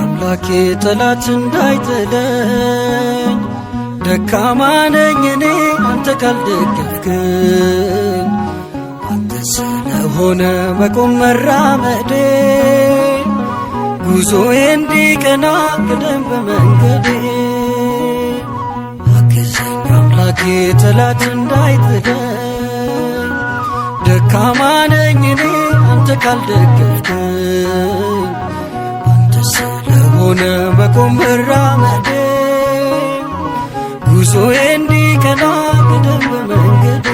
አምላኬ ጠላት እንዳይጥለኝ ደካማ ነኝ እኔ አንተ ካልደገፍከኝ አንተ ስለሆነ መቆም መራመዴ ጉዞዬ እንዲቀና ቅደም በመንገዴ አግዘኝ አምላኬ ጠላት እንዳይጥለኝ ደካማ ነኝ እኔ አንተ ካልደገፍከኝ ስለሆነ መቆም መራመዴ ጉዞዬ እንዲቀና ቅደም በመንገዴ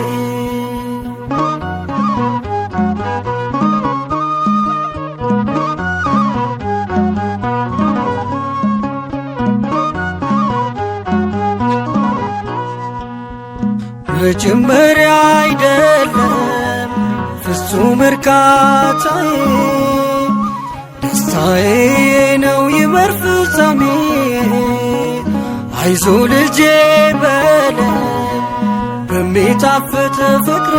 መጀመሪያ አይደለም ፍጹም እርካታዬ ደስታዬ ነው ይመር ፍጻሜ አይዞ ልጄ በለኝ በሚጣፍጥ ፍቅር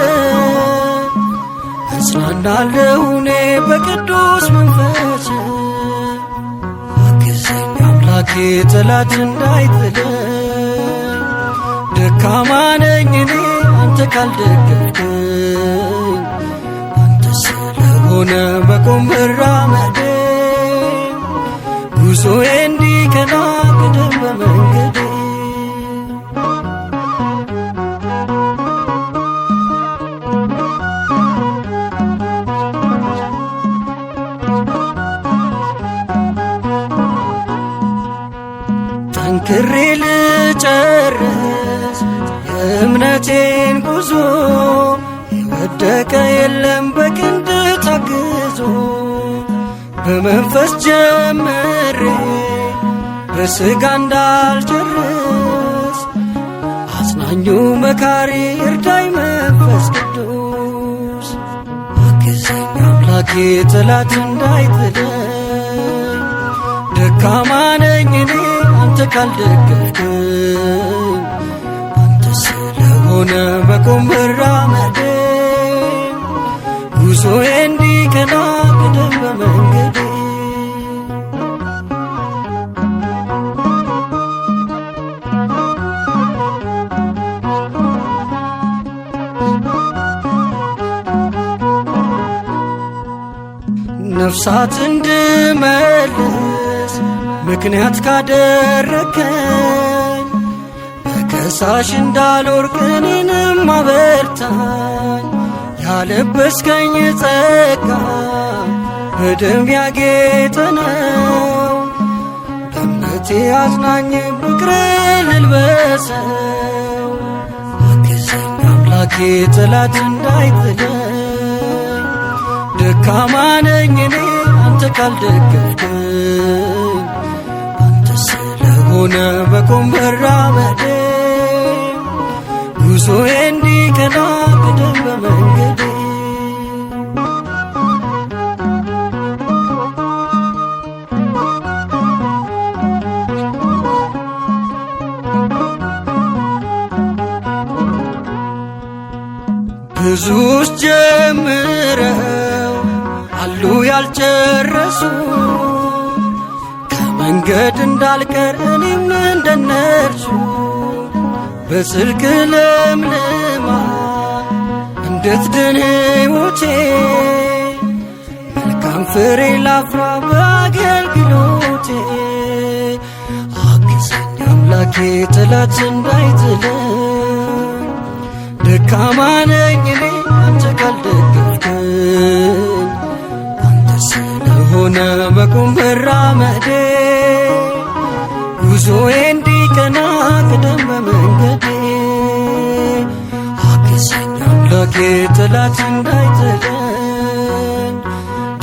እጽናናለሁ እኔ በቅዱስ መንፈስ አግዘኝ አምላኬ ጠላት እንዳይጥለኝ ደካማ ነኝ እኔ አንተ ካልደገፍከኝ አንተ ስለሆነ መቆም መራመዴ ጉዞዬ እንዲቀና ቅደም በመንገዴ ጠንክሬ ልጨርስ የእምነቴን ጉዞ የወደቀ የለም በክንድ ታግዞ በመንፈስ ጀምሬ በሥጋ እንዳልጨርስ አጽናኙ መካሪ እርዳኝ መንፈስ ቅዱስ አግዘኝ አምላኬ ጠላት እንዳይጥለኝ ደካማ ነኝ እኔ አንተ ካልደገፍከኝ አንተ ስለሆነ መቆም መራመዴ ጉዞዬ እንዲቀና ቅደም በመንገዴ ነፍሳት እንድመልስ ምክንያት ካደረከኝ በከሳሽ እንዳልወርቅ እኔንም አበርታኝ ያለበስከኝ ጸጋ በደም ያጌጠ ነው ለእምነቴ አዝናኝ ፍቅር ልልበሰው አግዘኝ አምላኬ ጠላት እንዳይጥለኝ ደካማ ነኝ እኔ አንተ ካልደገፍከኝ አንተ ስለሆነ መቆም መራመዴ ጉዞዬ እንዲቀና ቅደም በመንገዴ ብዙዎች ጀምረው አሉ ያልጨረሱ ከመንገድ እንዳልቀር እኔም እንደነርሱ በጽድቅ ለምልማ እንድትድን ሕይወቴ መልካም ፍሬ ላፍራ በአገልግሎቴ አግዘኝ አምላኬ ጠላት እንዳይጥለኝ ደካማ ነኝ እኔ አንተ ካልደገፍከኝ አንተ ስለሆነ መቆም መራመዴ ጉዞዬ እንዲቀና ቅደም በመንገዴ አግዘኝ አምላኬ ጠላት እንዳይጥለኝ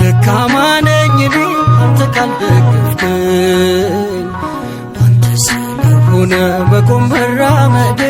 ደካማ ነኝ እኔ አንተ ካልደገፍከኝ አንተ ስለሆነ መቆም መራመዴ